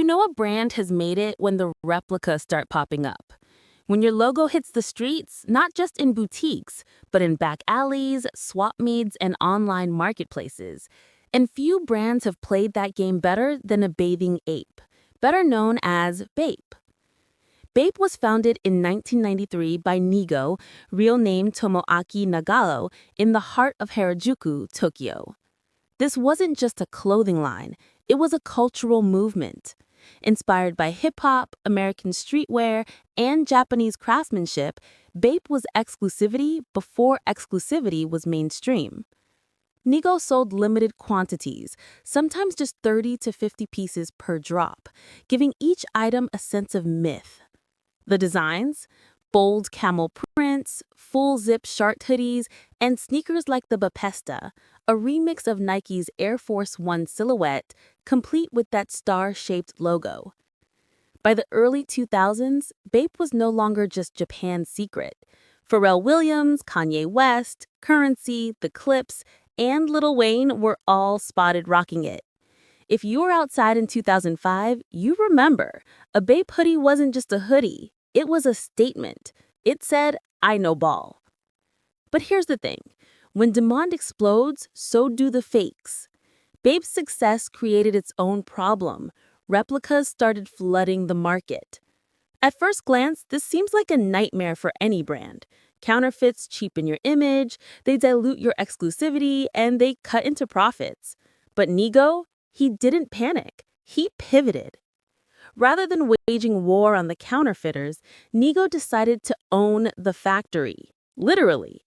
know a brand has made it when the replicas start popping up. When your logo hits the streets, not just in boutiques, but in back alleys, swap meets, and online marketplaces. And few brands have played that game better than A Bathing Ape, better known as BAPE. BAPE was founded in 1993 by Nigo, real name Tomoaki Nagao, in the heart of Harajuku, Tokyo. This wasn't just a clothing line, it was a cultural movement. Inspired by hip-hop, American streetwear, and Japanese craftsmanship, BAPE was exclusivity before exclusivity was mainstream. Nigo sold limited quantities, sometimes just 30 to 50 pieces per drop, giving each item a sense of myth. The designs? Bold camel prints, full-zip short hoodies, and sneakers like the BAPE, a remix of Nike's Air Force One silhouette, complete with that star-shaped logo. By the early 2000s, BAPE was no longer just Japan's secret. Pharrell Williams, Kanye West, Currency, The Clips, and Lil Wayne were all spotted rocking it. If you were outside in 2005, you remember, a BAPE hoodie wasn't just a hoodie. It was a statement. It said, "I know ball." But here's the thing. When demand explodes, so do the fakes. BAPE's success created its own problem. Replicas started flooding the market. At first glance, this seems like a nightmare for any brand. Counterfeits cheapen your image, they dilute your exclusivity, and they cut into profits. But Nigo, he didn't panic. He pivoted. Rather than waging war on the counterfeiters, Nigo decided to own the factory, literally.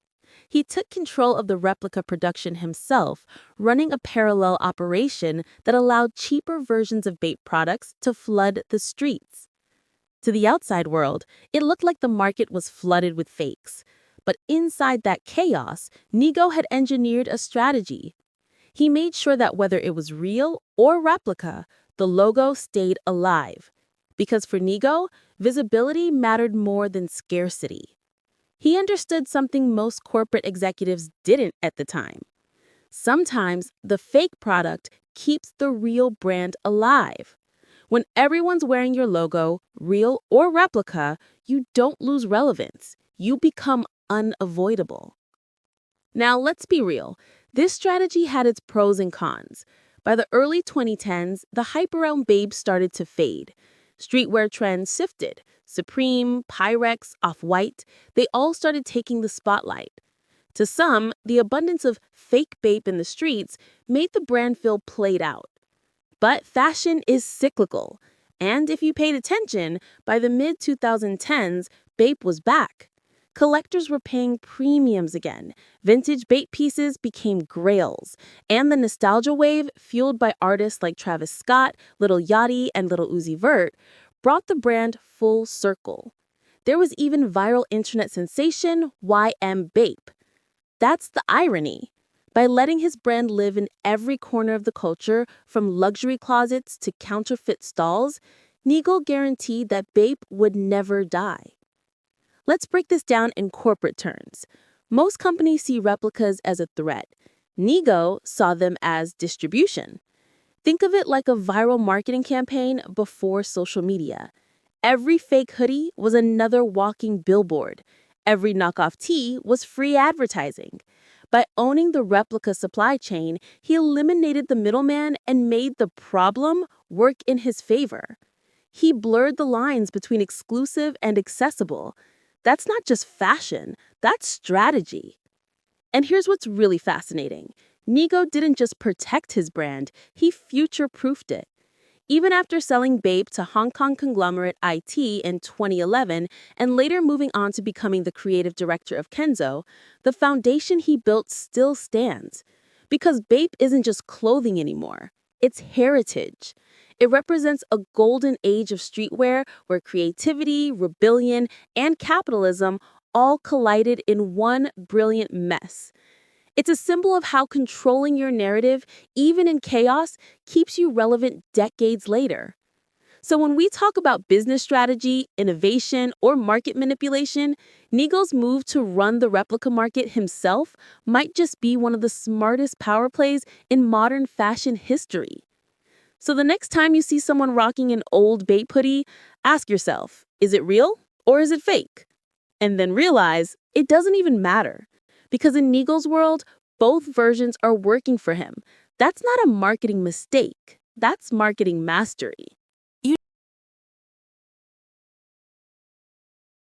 He took control of the replica production himself, running a parallel operation that allowed cheaper versions of BAPE products to flood the streets. To the outside world, it looked like the market was flooded with fakes. But inside that chaos, Nigo had engineered a strategy. He made sure that whether it was real or replica, the logo stayed alive. Because for Nigo, visibility mattered more than scarcity. He understood something most corporate executives didn't at the time. Sometimes the fake product keeps the real brand alive. When everyone's wearing your logo, real or replica, you don't lose relevance. You become unavoidable. Now, let's be real. This strategy had its pros and cons. By the early 2010s, the hype around BAPE started to fade. Streetwear trends shifted. Supreme, Pyrex, Off-White, they all started taking the spotlight. To some, the abundance of fake BAPE in the streets made the brand feel played out. But fashion is cyclical. And if you paid attention, by the mid-2010s, BAPE was back. Collectors were paying premiums again. Vintage BAPE pieces became grails. And the nostalgia wave, fueled by artists like Travis Scott, Lil Yachty, and Lil Uzi Vert, brought the brand full circle. There was even viral internet sensation YM BAPE. That's the irony. By letting his brand live in every corner of the culture, from luxury closets to counterfeit stalls, Nigo guaranteed that BAPE would never die. Let's break this down in corporate terms. Most companies see replicas as a threat. Nigo saw them as distribution. Think of it like a viral marketing campaign before social media. Every fake hoodie was another walking billboard. Every knockoff tee was free advertising. By owning the replica supply chain, he eliminated the middleman and made the problem work in his favor. He blurred the lines between exclusive and accessible. That's not just fashion, that's strategy. And here's what's really fascinating. Nigo didn't just protect his brand, he future-proofed it. Even after selling BAPE to Hong Kong conglomerate IT in 2011 and later moving on to becoming the creative director of Kenzo, the foundation he built still stands. Because BAPE isn't just clothing anymore, it's heritage. It represents a golden age of streetwear where creativity, rebellion, and capitalism all collided in one brilliant mess. It's a symbol of how controlling your narrative, even in chaos, keeps you relevant decades later. So when we talk about business strategy, innovation, or market manipulation, Nigo's move to run the replica market himself might just be one of the smartest power plays in modern fashion history. So the next time you see someone rocking an old BAPE hoodie, ask yourself, is it real or is it fake? And then realize it doesn't even matter. Because in Nigo's world, both versions are working for him. That's not a marketing mistake. That's marketing mastery.